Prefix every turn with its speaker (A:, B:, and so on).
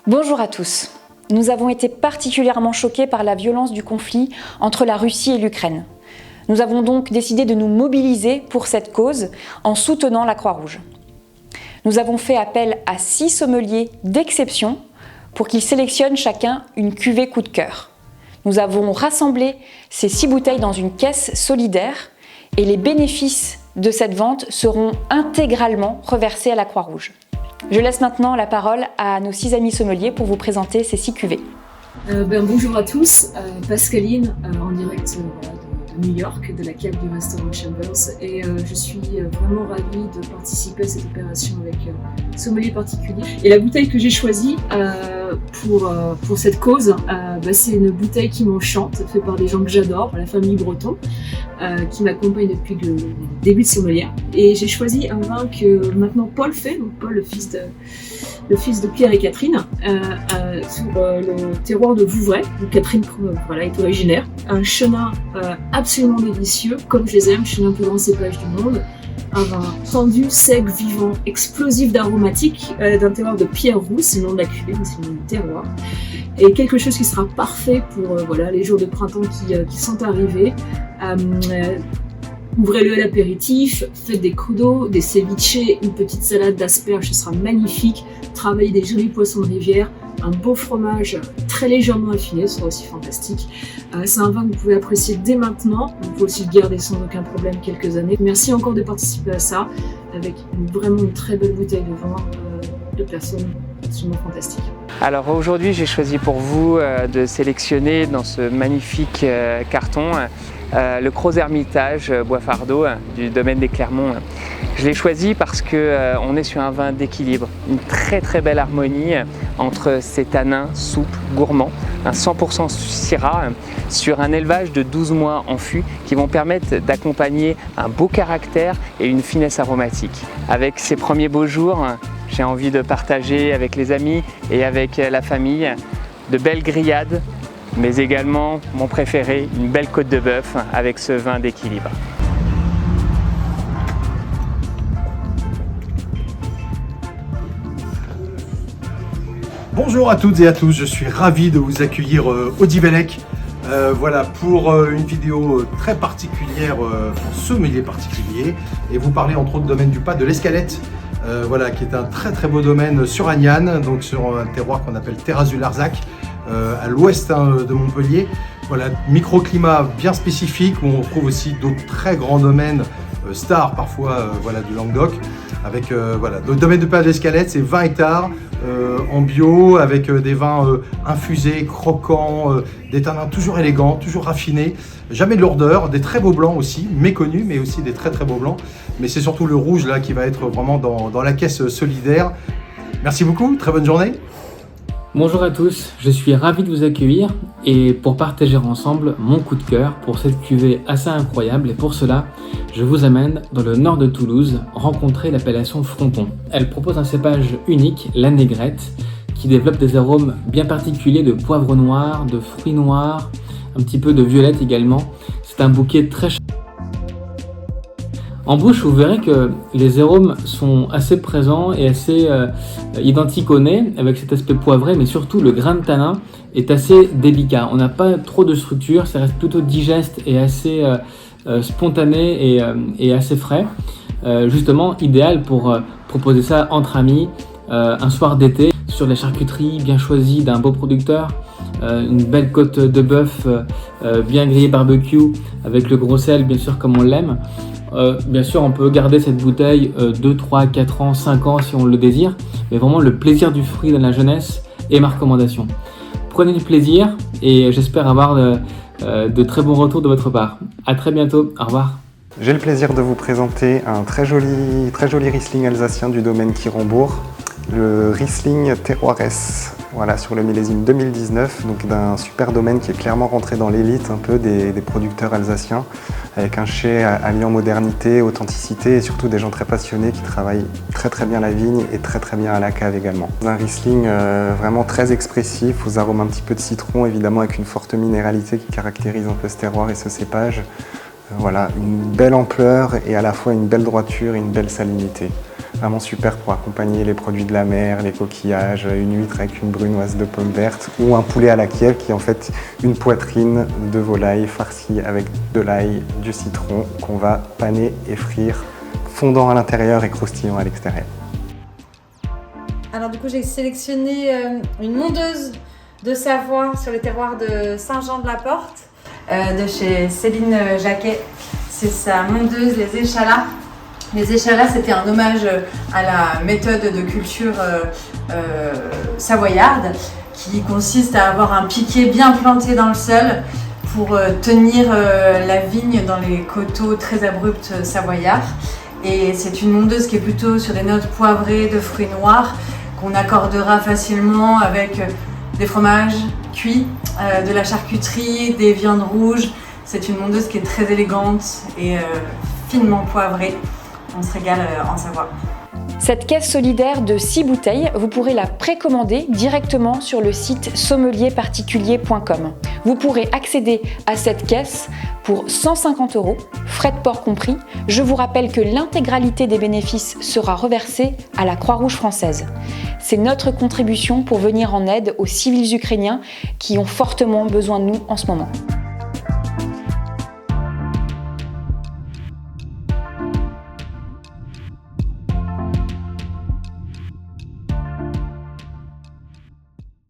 A: Bonjour à tous. Nous avons été particulièrement choqués par la violence du conflit entre la Russie et l'Ukraine. Nous avons donc décidé de nous mobiliser pour cette cause en soutenant la Croix-Rouge. Nous avons fait appel à 6 sommeliers d'exception pour qu'ils sélectionnent chacun une cuvée coup de cœur. Nous avons rassemblé ces 6 bouteilles dans une caisse solidaire et les bénéfices de cette vente seront intégralement reversés à la Croix-Rouge. Je laisse maintenant la parole à nos 6 amis sommeliers pour vous présenter ces 6 cuvées.
B: Bonjour à tous, Pascaline en direct de New York, de la cave du restaurant Chambers, et je suis vraiment ravie de participer à cette opération avec sommelier particulier. Et la bouteille que j'ai choisie pour cette cause, c'est une bouteille qui m'enchante, faite par des gens que j'adore, la famille Breton, qui m'accompagne depuis le début de sommelier. Et j'ai choisi un vin que maintenant Paul fait, donc Paul, le fils de Pierre et Catherine, sur le terroir de Vouvray, où Catherine est originaire. Un chenin absolument délicieux, comme je les aime, chenin le plus grand cépage du monde. Un vin tendu, sec, vivant, explosif d'aromatique, d'un terroir de pierre rousse, c'est le nom de la cuvée, mais c'est le nom du terroir. Et quelque chose qui sera parfait pour les jours de printemps qui sont arrivés. Ouvrez-le à l'apéritif, faites des crudos, des ceviches, une petite salade d'asperges, ce sera magnifique. Travaillez des jolis poissons de rivière, un beau fromage très légèrement affiné, ce sera aussi fantastique. C'est un vin que vous pouvez apprécier dès maintenant, vous pouvez aussi le garder sans aucun problème quelques années. Merci encore de participer à ça, avec vraiment une très belle bouteille de vin de personnes absolument fantastiques.
C: Alors aujourd'hui j'ai choisi pour vous de sélectionner dans ce magnifique carton le Cros Hermitage Bois Fardeau du domaine des Clermonts. Je l'ai choisi parce qu'on est sur un vin d'équilibre, une très belle harmonie entre ces tanins souples, gourmands, un 100% Syrah sur un élevage de 12 mois en fût qui vont permettre d'accompagner un beau caractère et une finesse aromatique. Avec ces premiers beaux jours, j'ai envie de partager avec les amis et avec la famille de belles grillades, mais également, mon préféré, une belle côte de bœuf avec ce vin d'équilibre.
D: Bonjour à toutes et à tous, je suis ravi de vous accueillir au Divelec. Pour une vidéo très particulière pour sommelier particulier et vous parler entre autres du domaine du pas de l'Escalette. Qui est un très beau domaine sur Agnan, donc sur un terroir qu'on appelle Terrazu-Larzac, à l'ouest de Montpellier. Microclimat bien spécifique où on retrouve aussi d'autres très grands domaines, stars parfois du Languedoc. Avec le domaine du pas de l'Escalette, c'est 20 hectares en bio, avec des vins infusés, croquants, des tanins toujours élégants, toujours raffinés, jamais de lourdeur, des très beaux blancs aussi, méconnus, mais aussi des très beaux blancs. Mais c'est surtout le rouge là qui va être vraiment dans la caisse solidaire. Merci beaucoup, très bonne journée.
E: Bonjour à tous, je suis ravi de vous accueillir et pour partager ensemble mon coup de cœur pour cette cuvée assez incroyable, et pour cela, je vous amène dans le nord de Toulouse rencontrer l'appellation Fronton. Elle propose un cépage unique, la Négrette, qui développe des arômes bien particuliers de poivre noir, de fruits noirs, un petit peu de violette également. C'est un bouquet très chaleureux. En bouche, vous verrez que les arômes sont assez présents et assez identiques au nez, avec cet aspect poivré, mais surtout le grain de tanin est assez délicat. On n'a pas trop de structure, ça reste plutôt digeste et assez spontané et assez frais. Justement, idéal pour proposer ça entre amis, un soir d'été, sur la charcuterie bien choisie d'un beau producteur. Une belle côte de bœuf bien grillée barbecue, avec le gros sel, bien sûr, comme on l'aime. Bien sûr, on peut garder cette bouteille 2, 3, 4 ans, 5 ans si on le désire, mais vraiment le plaisir du fruit dans la jeunesse est ma recommandation. Prenez du plaisir et j'espère avoir de très bons retours de votre part. À très bientôt, au revoir.
F: J'ai le plaisir de vous présenter un très joli Riesling alsacien du domaine Quirambourg, le Riesling Terroires. Voilà, sur le millésime 2019, donc d'un super domaine qui est clairement rentré dans l'élite un peu des producteurs alsaciens, avec un chai alliant modernité, authenticité et surtout des gens très passionnés qui travaillent très bien la vigne et très bien à la cave également. Un Riesling vraiment très expressif, aux arômes un petit peu de citron, évidemment avec une forte minéralité qui caractérise un peu ce terroir et ce cépage. Voilà, une belle ampleur et à la fois une belle droiture et une belle salinité. Vraiment super pour accompagner les produits de la mer, les coquillages, une huître avec une brunoise de pommes vertes ou un poulet à la Kiev qui est en fait une poitrine de volaille farcie avec de l'ail, du citron qu'on va paner et frire, fondant à l'intérieur et croustillant à l'extérieur.
G: Alors du coup j'ai sélectionné une mondeuse de Savoie sur les terroirs de Saint-Jean-de-la-Porte de chez Céline Jacquet. C'est sa mondeuse Les Échalas. Les échalas, c'était un hommage à la méthode de culture savoyarde qui consiste à avoir un piquet bien planté dans le sol pour tenir la vigne dans les coteaux très abrupts savoyards. Et c'est une mondeuse qui est plutôt sur des notes poivrées de fruits noirs qu'on accordera facilement avec des fromages cuits, de la charcuterie, des viandes rouges. C'est une mondeuse qui est très élégante et finement poivrée. On se régale en Savoie.
A: Cette caisse solidaire de 6 bouteilles, vous pourrez la précommander directement sur le site sommelierparticulier.com. Vous pourrez accéder à cette caisse pour 150 €, frais de port compris. Je vous rappelle que l'intégralité des bénéfices sera reversée à la Croix-Rouge française. C'est notre contribution pour venir en aide aux civils ukrainiens qui ont fortement besoin de nous en ce moment.